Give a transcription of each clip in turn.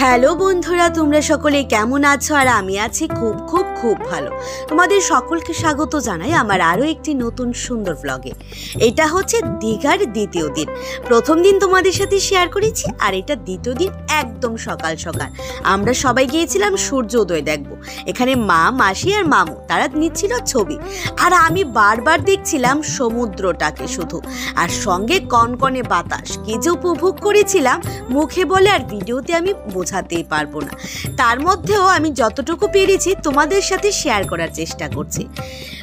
Hello বন্ধুরা, তোমরা সকলে কেমন আছো? আর আমি আছি খুব খুব খুব ভালো। তোমাদের সকলকে স্বাগত জানাই আমার আরও একটি নতুন সুন্দর ব্লগে। এটা হচ্ছে দীঘার দ্বিতীয় দিন। প্রথম দিন তোমাদের সাথে শেয়ার করেছি, আর এটা দ্বিতীয় দিন একদম সকাল সকাল আমরা সবাই গিয়েছিলাম সূর্য উদয় দেখব। এখানে মা, মাসি আর মামু তারা নিচ্ছিল ছবি, আর আমি বারবার দেখছিলাম সমুদ্রটাকে শুধু, আর সঙ্গে কনকনে বাতাস। কি যে উপভোগ করেছিলাম মুখে বলে আর ভিডিওতে আমি বোঝাতেই পারবো না। তার মধ্যেও আমি যতটুকু পেরেছি তোমাদের সাথে শেয়ার করার চেষ্টা করছি।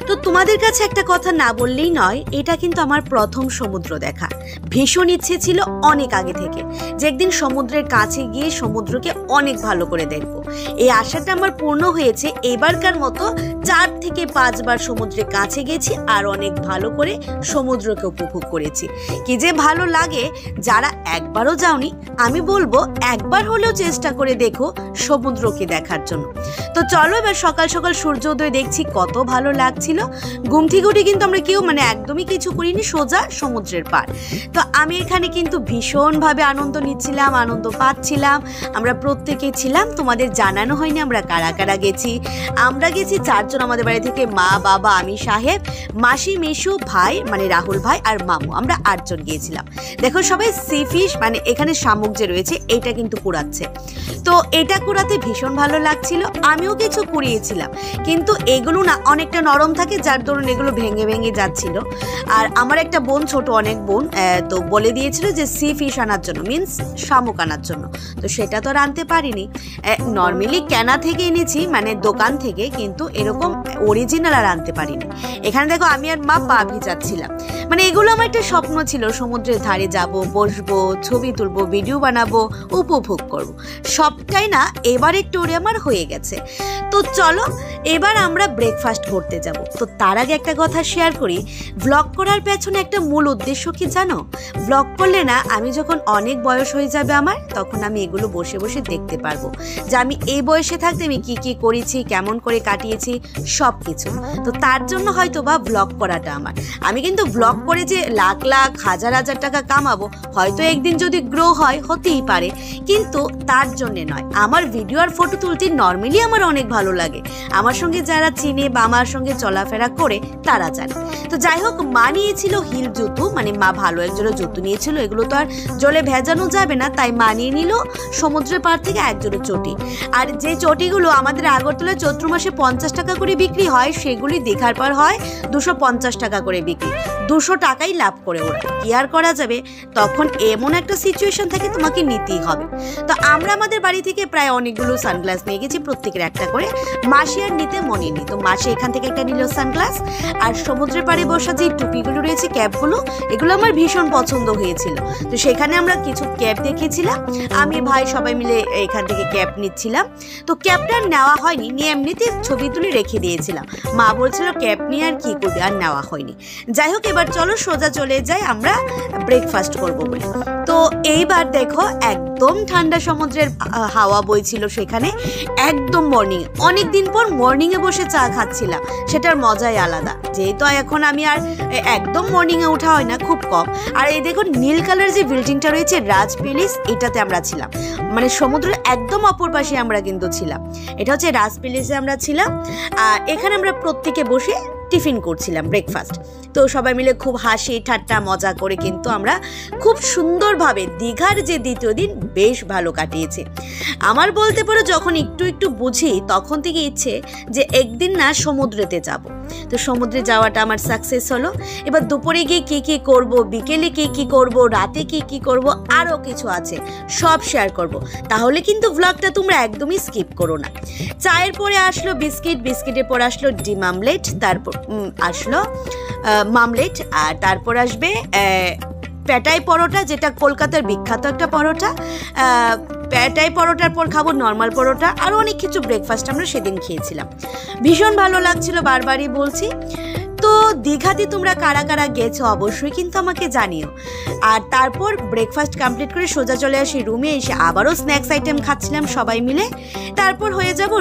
তো তোমাদের কাছে একটা কথা না বললেই নয়, এটা কিন্তু আমার প্রথম সমুদ্র দেখা। ভীষণ ইচ্ছে ছিল অনেক আগে থেকে যে একদিন সমুদ্রের কাছে গিয়ে সমুদ্রকে অনেক ভালো করে দেখবো। এই আশাটা আমার পূর্ণ হয়েছে। এবারকার মতো 4 থেকে 5 বার সমুদ্রের কাছে গেছি আর অনেক ভালো করে সমুদ্রকে উপভোগ করেছি। কি যে ভালো লাগে। যারা একবারও যাওনি, আমি বলবো একবার হলেও চেষ্টা করে দেখো সমুদ্রকে দেখার জন্য। তো চলো এবার সকাল সকাল সূর্যোদয় দেখছি, কত ভালো লাগছিল। ঘুমটি কিন্তু আমরা কেউ একদমই কিছু করিনি, সোজা সমুদ্রের পার। তো আমি এখানে কিন্তু ভীষণভাবে আনন্দ নিচ্ছিলাম, আনন্দ পাচ্ছিলাম। আমরা প্রত্যেকে ছিলাম, তোমাদের জানানো হয়নি আমরা কারা কারা গেছি। আমরা গেছি 4 জন আমাদের বাড়ি থেকে, মা, বাবা, আমি, সাহেব, মাসি, মিশু, ভাই রাহুল ভাই আর মামু। আমরা 8 জন গিয়েছিলাম। দেখো সবাই সি ফিশ এখানে শামুক যে রয়েছে এটা কিন্তু কুড়াচ্ছে। তো এটা কুড়াতে ভীষণ ভালো লাগছিল। আমিও কিছু কুড়িয়েছিলাম, কিন্তু এগুলো না অনেকটা নরম থাকে, যার দরুন এগুলো ভেঙে ভেঙে যাচ্ছিল। আর আমার একটা বোন, ছোট অনেক বোন, তো বলে দিয়েছিল যে সি ফিশ আনার জন্য, মিন্স শামুক আনার জন্য। তো সেটা তো আর আনতে পারিনি। নর্মালি কেনা থেকে এনেছি, দোকান থেকে, কিন্তু এরকম অরিজিনাল আর আনতে পারিনি। এখানে দেখো আমি আর মা পা ভিজাচ্ছিলাম। এগুলো আমার একটা স্বপ্ন ছিল, সমুদ্রের ধারে যাব, বসবো, ছবি তুলবো, ভিডিও বানাবো, উপভোগ করব। সবটাই না এবার একটু ওরে আমার হয়ে গেছে। তো চলো এবার আমরা ব্রেকফাস্ট করতে যাব। তো তার আগে একটা কথা শেয়ার করি, ব্লগ করার পেছনে একটা মূল উদ্দেশ্য কি জানো? ব্লগ করলে না আমি যখন অনেক বয়স হয়ে যাবে আমার, তখন আমি এগুলো বসে বসে দেখতে পারবো যে আমি এই বয়সে থাকতে আমি কি কি করেছি, কেমন করে কাটিয়েছি, সব কিছু। তো তার জন্য হয়তো বা ব্লগ করাটা আমার। আমি কিন্তু ব্লগ করে যে লাখ লাখ হাজার হাজার টাকা কামাবো, হয়তো একদিন যদি গ্রো হয় হতেই পারে, কিন্তু তার জন্য নয়। আমার ভিডিও আর ফটো তুলতে নর্মালি আমার অনেক ভালো লাগে। আমার সঙ্গে যারা চিনে বা আমার সঙ্গে চলাফেরা করে তারা জানে। তো যাই হোক, মা নিয়েছিল হিল জুতো, মা ভালো একজোড়া জুতো নিয়েছিল। এগুলো তো আর জলে ভেজানো যাবে না, তাই মা নিয়ে নিল সমুদ্রের পাড় থেকে একজোড়া চটি। আর যে চটিগুলো আমাদের আগরতলা চৈত্র মাসে 50 টাকা করে বিক্রি হয়, সেগুলি দীঘার পার হয় 250 টাকা করে বিক্রি। 200 টাকাই লাভ করে ওরা। কি আর করা যাবে, তখন এমন একটা সিচুয়েশন থাকে, তোমাকে নিতেই হবে। তো আমরা আমাদের বাড়ি থেকে প্রায় অনেকগুলো সানগ্লাস নিয়ে গেছি, প্রত্যেকের একটা করে। মাসি আর নিতে মনে নেই, তো মাসি এখান থেকে একটা নিল সানগ্লাস। আর সমুদ্রের পাড়ে বসা যে টুপিগুলো রয়েছে, ক্যাপগুলো, এগুলো আমার ভীষণ পছন্দ হয়েছিল। তো সেখানে আমরা কিছু ক্যাপ দেখেছিলাম, আমি ভাই সবাই মিলে এখান থেকে ক্যাপ নিচ্ছিলাম। তো ক্যাপটা নেওয়া হয়নি, নিয়ে এমনিতে ছবি তুলে রেখে দিয়েছিলাম। মা বলছিল ক্যাপ নিয়ে আর কি করবে, আর নেওয়া হয়নি। যাই হোক, এবার চলো সোজা চলে যাই আমরা ব্রেকফাস্ট করবো বলে। তো এইবার দেখো একদম ঠান্ডা সমুদ্রের হাওয়া বইছিল সেখানে, একদম মর্নিং। অনেকদিন পর মর্নিংয়ে বসে চা খাচ্ছিলাম, সেটার মজাই আলাদা। যেহেতু এখন আমি আর একদম মর্নিংয়ে ওঠা হয় না, খুব কম। আর এই দেখুন নীল কালার যে বিল্ডিংটা রয়েছে, রাজ প্যালেস, এটাতে আমরা ছিলাম। সমুদ্রের একদম অপর পাশে আমরা কিন্তু ছিলাম। এটা হচ্ছে রাজ প্যালেসে আমরা ছিলাম। আর এখানে আমরা প্রত্যেকে বসে টিফিন করছিলাম, ব্রেকফাস্ট। তো সবাই মিলে খুব হাসি ঠাট্টা মজা করে কিন্তু আমরা খুব সুন্দরভাবে দীঘার যে দ্বিতীয় দিন বেশ ভালো কাটিয়েছি। আমার বলতে পারো যখন একটু একটু বুঝি, তখন থেকে ইচ্ছে যে একদিন না সমুদ্রেতে যাব। তো সমুদ্রে যাওয়াটা আমার সাকসেস হলো। এবার দুপুরে গিয়ে কি কি করব, বিকেলে কি কি করব, রাতে কি কি করব, আরও কিছু আছে, সব শেয়ার করব। তাহলে কিন্তু ব্লগটা তোমরা একদমই স্কিপ করো না। চায়ের পরে আসলো বিস্কিট, বিস্কিটের পর আসলো ডিম আমলেট, তারপর আসলো মামলেট, আর তারপর আসবে পেটাই পরোটা, যেটা কলকাতার বিখ্যাত একটা পরোটা। পেটাই পরোটার পর খাবো নর্মাল পরোটা, আরও অনেক কিছু ব্রেকফাস্ট আমরা সেদিন খেয়েছিলাম। ভীষণ ভালো লাগছিল, বারবারই বলছি। তো দীঘাতে তোমরা কারা কারা গেছো অবশ্যই কিন্তু আমাকে জানিও। আর তারপর ব্রেকফাস্ট কমপ্লিট করে সোজা চলে আসি রুমে, এসে আবারও স্ন্যাক্স আইটেম খাচ্ছিলাম সবাই মিলে। তারপর হয়ে যাব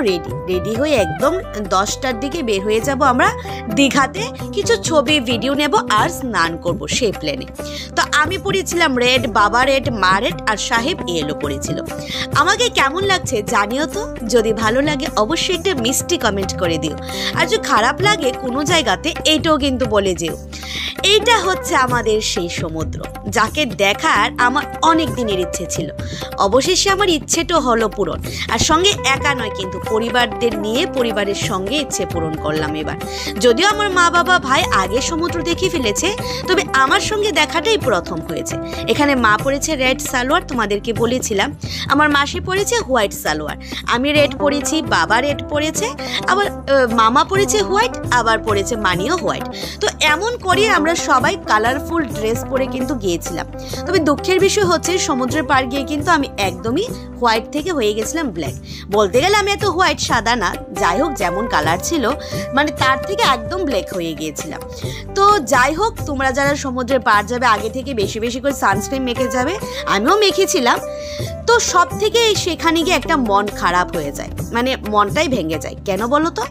রেডি হয়ে একদম 10টার দিকে বের হয়ে যাব আমরা দীঘাতে, কিছু ছবি ভিডিও নেব আর স্নান করব সেই প্ল্যানে। তো আমি পরেছিলাম রেড, বাবা রেড, মা রেড আর সাহেব ইয়েলো পরেছিল। আমাকে কেমন লাগছে জানিও তো, যদি ভালো লাগে অবশ্যই একটা মিষ্টি কমেন্ট করে দিও, আর যদি খারাপ লাগে কোনো জায়গাতে এইটাও কিন্তু বলে যেও। এইটা হচ্ছে আমাদের সেই সমুদ্র যাকে দেখার আমার অনেক দিনের ইচ্ছে ছিল। অবশেষে আমার ইচ্ছেটা হলো পূরণ, আর সঙ্গে একা নয় কিন্তু পরিবারদের নিয়ে পরিবারের সঙ্গে ইচ্ছে পূরণ করলাম এবার। যদিও আমার মা বাবা ভাই আগে সমুদ্র দেখে ফেলেছে, তবে আমার সঙ্গে দেখাটাই প্রথম হয়েছে। এখানে মা পরেছে রেড সালোয়ার, তোমাদেরকে বলেছিলাম। আমার মাসি পরেছে হোয়াইট সালোয়ার, আমি রেড পরেছি, বাবা রেড পরেছে, আবার মামা পরেছে হোয়াইট, আবার পরেছে মানিও হোয়াইট। তো এমন করে আমরা সবাই কালারফুল ড্রেস পরে কিন্তু গিয়েছিলাম। তবে দুঃখের বিষয় হচ্ছে সমুদ্রের পাড় গিয়ে কিন্তু আমি একদমই হোয়াইট থেকে হয়ে গেছিলাম ব্ল্যাক। বলতে গেলে আমি এত হোয়াইট সাদা না, যাই হোক যেমন কালার ছিল মানে তার থেকে একদম ব্ল্যাক হয়ে গিয়েছিলাম। তো যাই হোক, তোমরা যারা সমুদ্রের পাড় যাবে আগে থেকে বেশি বেশি করে সানস্ক্রিন মেখে যাবে, আমিও মেখেছিলাম। তো সব থেকে সেখানে গিয়ে একটা মন খারাপ হয়ে যায়, মানে মনটাই ভেঙে যায়। কেন বলো তো?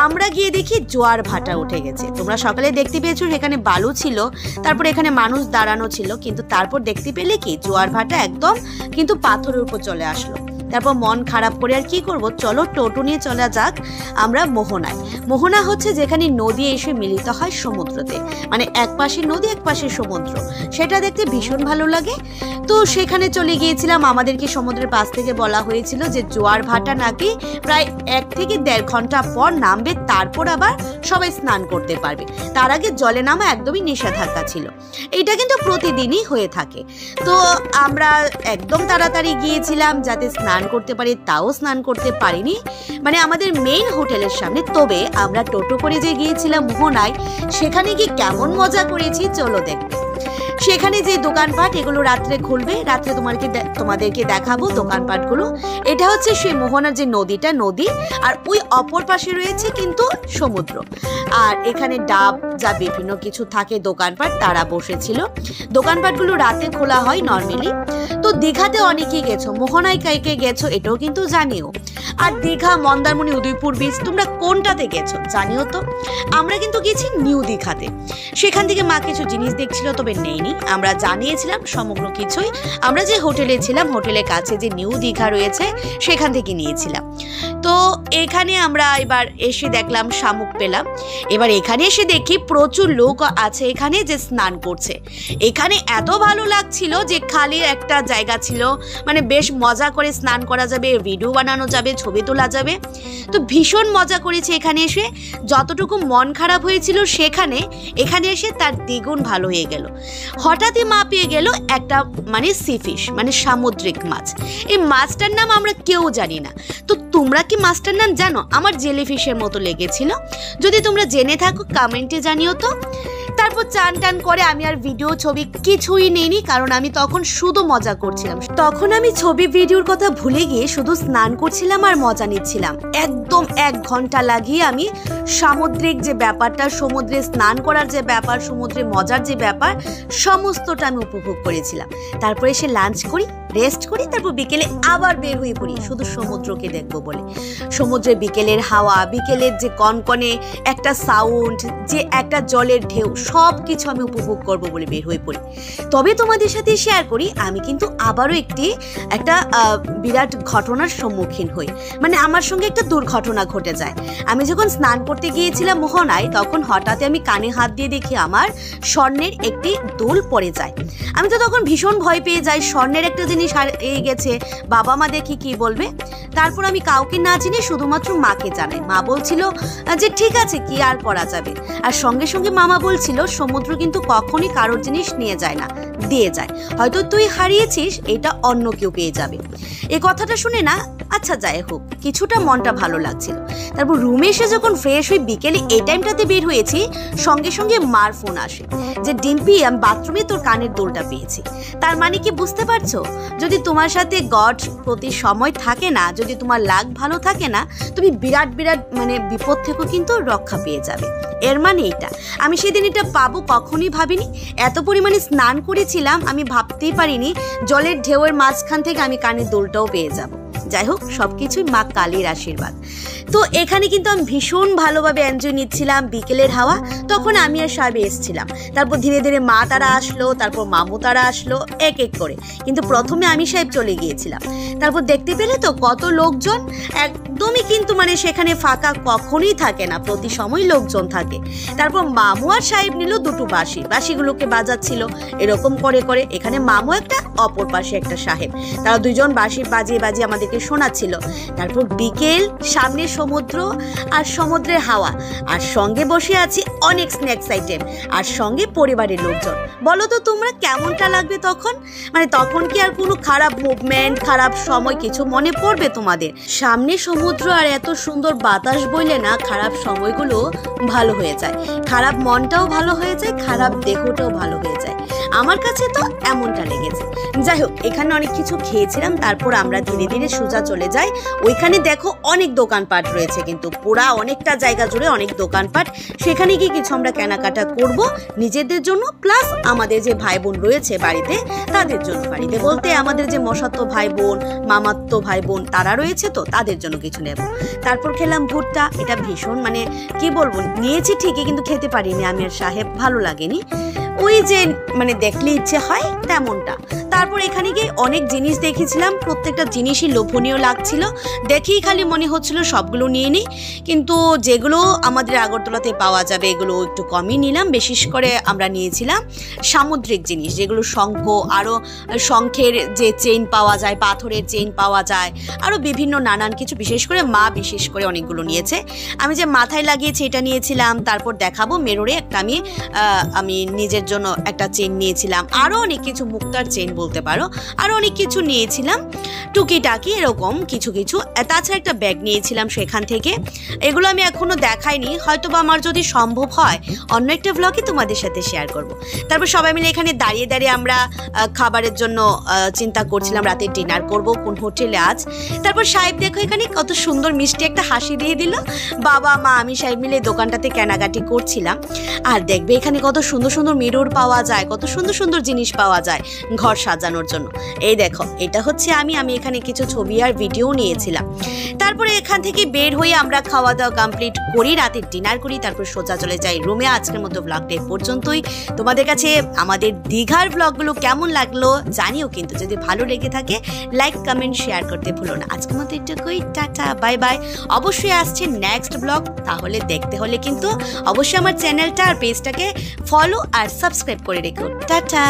আমরা গিয়ে দেখি জোয়ার ভাটা উঠে গেছে। তোমরা সকালে দেখতে পেয়েছো এখানে বালু ছিল, তারপর এখানে মানুষ দাঁড়ানো ছিল, কিন্তু তারপর দেখতে পেলে কি জোয়ার ভাটা একদম কিন্তু পাথরের উপর চলে আসলো। তারপর মন খারাপ করে আর কি করব, চলো টোটো নিয়ে চলা যাক আমরা মোহনায়। মোহনা হচ্ছে যেখানে নদী এসে মিলিত হয় সমুদ্রতে, মানে এক পাশে নদী এক পাশে সমুদ্র, সেটা দেখতে ভীষণ ভালো লাগে। তো সেখানে চলে গিয়েছিলাম। আমাদেরকে সমুদ্রের পাশ থেকে বলা হয়েছিল যে জোয়ার ভাটা নাকি প্রায় 1 থেকে 1.5 ঘন্টা পর নামবে, তারপর আবার সবাই স্নান করতে পারবে। তার আগে জলে নামা একদমই নিষেধাজ্ঞা ছিল। এটা কিন্তু প্রতিদিনই হয়ে থাকে। তো আমরা একদম তাড়াতাড়ি গিয়েছিলাম যাতে স্নান করতে পারি, তাও স্নান করতে পারিনি, মানে আমাদের মেইন হোটেলের সামনে। তবে আমরা টোটো করে যে গিয়েছিলাম মোহনায়, সেখানে গিয়ে কেমন মজা করেছি চলো দেখতে। সেখানে যে দোকানপাট এগুলো রাত্রে খুলবে, রাত্রে তোমাদেরকে দেখাবো দোকানপাটগুলো। এটা হচ্ছে সেই মোহনার যে নদী, আর ওই অপর পাশে রয়েছে কিন্তু সমুদ্র। আর এখানে ডাব যা বিভিন্ন কিছু থাকে দোকানপাট, তারা বসেছিল। দোকানপাটগুলো রাতে খোলা হয় নর্মালি। তো দীঘাতে অনেকেই গেছো, মোহনায় কাইকে গেছো এটাও কিন্তু জানিও। আর দীঘা, মন্দারমণি, উদয়পুর বিচ তোমরা কোনটাতে গেছো জানিও তো। আমরা কিন্তু গেছি নিউ দীঘাতে। সেখান থেকে মা কিছু জিনিস দেখছিল, তবে নেইনি। আমরা জানিয়েছিলাম সমগ্র কিছুই আমরা যে হোটেলে ছিলাম, হোটেলের কাছে যে নিউ দীঘা রয়েছে সেখান থেকে নিয়েছিলাম। তো এখানে আমরা এবার এসে দেখলাম শামুক পেলাম। এবার এখানে এসে দেখি প্রচুর লোক আছে এখানে যে স্নান করছে। এখানে এত ভালো লাগছিল যে খালি একটা জায়গা ছিল, মানে বেশ মজা করে স্নান করা যাবে, ভিডিও বানানো যাবে, ছবি তোলা যাবে। তো ভীষণ মজা করেছে এখানে এসে। যতটুকু মন খারাপ হয়েছিল এখানে এসে তার দ্বিগুণ ভালো হয়ে গেল। হঠাৎই মা পেয়ে গেল একটা মানে সি ফিশ, মানে সামুদ্রিক মাছ। এই মাছটার নাম আমরা কেউ জানি না। তো তোমরা কি মাছটার নাম জানো? আমার জেলিফিশের মতো লেগেছিল। যদি তোমরা জেনে থাকো কমেন্টে জানিও তো। তারপর চান টান করে আমি আর ভিডিও ছবি কিছুই নেইনি, কারণ আমি তখন শুধু মজা করছিলাম। তখন আমি ছবি ভিডিওর কথা ভুলে গিয়ে শুধু স্নান করছিলাম আর মজা নিচ্ছিলাম। একদম 1 ঘন্টা লাগিয়ে আমি সামুদ্রিক যে ব্যাপারটা, সমুদ্রে স্নান করার যে ব্যাপার, সমুদ্রে মজার যে ব্যাপার, সমস্তটা আমি উপভোগ করেছিলাম। তারপরে এসে লাঞ্চ করি, রেস্ট করি, তারপর বিকেলে আবার বের হয়ে পড়ি শুধু সমুদ্রকে দেখবো বলে। সমুদ্রের বিকেলের হাওয়া, বিকেলের যে কনকনে একটা সাউন্ড, যে একটা জলের ঢেউ, সব কিছু আমি উপভোগ করবো বলে বের হয়ে পড়ি। তবে তোমাদের সাথে শেয়ার করি, আমি কিন্তু আবারও একটা বিরাট ঘটনার সম্মুখীন হই। মানে আমার সঙ্গে একটা দুর্ঘটনা ঘটে যায়। আমি যখন স্নান করতে গিয়েছিলাম মোহনায়, তখন হঠাৎ আমি কানে হাত দিয়ে দেখি আমার স্বর্ণের একটি দুল পড়ে যায়। আমি তো তখন ভীষণ ভয় পেয়ে যাই, স্বর্ণের একটা জিনিস হারিয়ে গেছে, বাবা মা দেখি কি বলবে। তারপর আমি কাউকে না চিনি শুধুমাত্র মাকে জানাই। মা বলছিল যে ঠিক আছে, কি আর করা যাবে। আর সঙ্গে সঙ্গে মামা বলছিল সমুদ্র কিন্তু কখনই কারোর জিনিস নিয়ে যায় না, দিয়ে যায়। হয়তো তুই হারিয়েছিস, এটা অন্য কেউ পেয়ে যাবে। এই কথাটা শুনে না, আচ্ছা যাই হোক, কিছুটা মনটা ভালো লাগছিল। তারপর রুমে এসে যখন ফ্রেশ হয়ে বিকেলে এই টাইমটাতে বের হয়েছি, সঙ্গে সঙ্গে মার ফোন আসে যে ডিম্পি, আমি বাথরুমে তোর কানের দুলটা পেয়েছি। তার মানে কি বুঝতে পারছো? যদি তোমার সাথে গড প্রতি সময় থাকে না, যদি তোমার লাক ভালো থাকে না, তুমি বিরাট বিরাট মানে বিপদ থেকেও কিন্তু রক্ষা পেয়ে যাবে। এর মানে এটা, আমি সেদিন এটা পাবো কখনোই ভাবিনি। এত পরিমাণে স্নান করেছিলাম, আমি ভাবতেই পারিনি জলের ঢেউয়ের মাঝখান থেকে আমি কানের দুলটাও পেয়ে যাব। যাই হোক, সবকিছুই মা কালীর আশীর্বাদ। তো এখানে কিন্তু আমি ভীষণ ভালোভাবে এনজয় নিচ্ছিলাম বিকেলের হাওয়া। তখন আমি আর সাহেব এসেছিলাম, তারপর ধীরে ধীরে মা তারা আসলো, তারপর মামু তারা আসলো এক এক করে। কিন্তু প্রথমে আমি সাহেব চলে গিয়েছিলাম। তারপর দেখতে পেলে তো কত লোকজন, একদমই কিন্তু মানে সেখানে ফাঁকা কখনোই থাকে না, প্রতি সময় লোকজন থাকে। তারপর মামু আর সাহেব নিল দুটো বাঁশি, বাঁশিগুলোকে বাজাচ্ছিল এরকম করে করে। এখানে মামু একটা, অপর পাশে একটা সাহেব, তারা দুইজন বাঁশি বাজিয়ে বাজিয়ে আমাদেরকে শোনাচ্ছিল। তারপর বিকেল, সামনে সমুদ্র আর সমুদ্রের হাওয়া, আর সঙ্গে বসে আছি অনেক স্ন্যাক্স আইটেম, আর সঙ্গে পরিবারের লোকজন। বলো তো তোমরা কেমনটা লাগবে তখন? মানে তখন কি আর কোনো খারাপ মুভমেন্ট, খারাপ সময় কিছু মনে পড়বে তোমাদের? সামনে সমুদ্র আর এত সুন্দর বাতাস বইলে না, খারাপ সময়গুলো ভালো হয়ে যায়, খারাপ মনটাও ভালো হয়ে যায়, খারাপ দেহটাও ভালো হয়ে যায়। আমার কাছে তো এমনটা লেগেছে। যাই হোক, এখানে অনেক কিছু খেয়েছিলাম। তারপর আমরা ধীরে ধীরে সোজা চলে যাই। ওইখানে দেখো অনেক দোকানপাট রয়েছে, কিন্তু পুরা অনেকটা জায়গা জুড়ে অনেক দোকানপাট। সেখানে গিয়ে কিছু আমরা কেনাকাটা করব নিজেদের জন্য, প্লাস আমাদের যে ভাই বোন রয়েছে বাড়িতে তাদের জন্য। বাড়িতে বলতে আমাদের যে মশাতো ভাই বোন, মামাতো ভাই বোন তারা রয়েছে, তো তাদের জন্য কিছু নেব। তারপর খেলাম ভুট্টা। এটা ভীষণ মানে কি বলবো, নিয়েছি ঠিকই কিন্তু খেতে পারিনি আমি আর সাহেব, ভালো লাগেনি। ওই যে মানে দেখলে ইচ্ছে হয় তেমনটা। তারপর এখানে গিয়ে অনেক জিনিস দেখেছিলাম, প্রত্যেকটা জিনিসই লোভনীয় লাগছিল, দেখেই খালি মনে হচ্ছিল সবগুলো নিয়ে নিই। কিন্তু যেগুলো আমাদের আগরতলাতে পাওয়া যাবে এগুলো একটু কমই নিলাম। বিশেষ করে আমরা নিয়েছিলাম সামুদ্রিক জিনিস, যেগুলো শঙ্খ, আরও শঙ্খের যে চেইন পাওয়া যায়, পাথরের চেইন পাওয়া যায়, আরও বিভিন্ন নানান কিছু। বিশেষ করে মা বিশেষ করে অনেকগুলো নিয়েছে। আমি যে মাথায় লাগিয়েছি এটা নিয়েছিলাম। তারপর দেখাবো মেরোরে একটা আমি নিজের জন্য একটা চেইন নিয়েছিলাম। আরও অনেক কিছু, মুক্তার চেইন বলতে পারো, আরও অনেক কিছু নিয়েছিলাম টুকিটাকি এরকম কিছু কিছু। তাছাড়া একটা ব্যাগ নিয়েছিলাম সেখান থেকে। এগুলো আমি এখনো দেখাইনি, হয়তো বা আমার যদি সম্ভব হয় অন্য একটা ব্লগে তোমাদের সাথে শেয়ার করব। তারপর সবাই মিলে এখানে দাঁড়িয়ে দাঁড়িয়ে আমরা খাবারের জন্য চিন্তা করছিলাম রাতে ডিনার করব কোন হোটেলে আজ। তারপর সাহেব দেখো এখানে কত সুন্দর মিষ্টি একটা হাসি দিয়ে দিল। বাবা মা আমি সাহেব মিলে দোকানটাতে কেনাকাটি করছিলাম। আর দেখবে এখানে কত সুন্দর সুন্দর মিরর পাওয়া যায়, কত সুন্দর সুন্দর জিনিস পাওয়া যায় ঘর সাজানোর জন্য। এই দেখো, এটা হচ্ছে আমি এখানে কিছু ছবি আর ভিডিও নিয়েছিলাম। তারপরে এখান থেকে বের হয়ে আমরা খাওয়া দাওয়া কমপ্লিট করি, রাতের ডিনার করি, তারপর সোজা চলে যাই রুমে। আজকের মতো ব্লগটা এই পর্যন্তই। তোমাদের কাছে আমাদের দীঘার ব্লগগুলো কেমন লাগলো জানিও, কিন্তু যদি ভালো লেগে থাকে লাইক কমেন্ট শেয়ার করতে ভুলো না। আজকের মতো এটুকুই, টাটা বাই বাই। অবশ্যই আসছে নেক্সট ব্লগ, তাহলে দেখতে হলে কিন্তু অবশ্যই আমার চ্যানেলটা আর পেজটাকে ফলো আর সাবস্ক্রাইব করে রেখো। টাটা।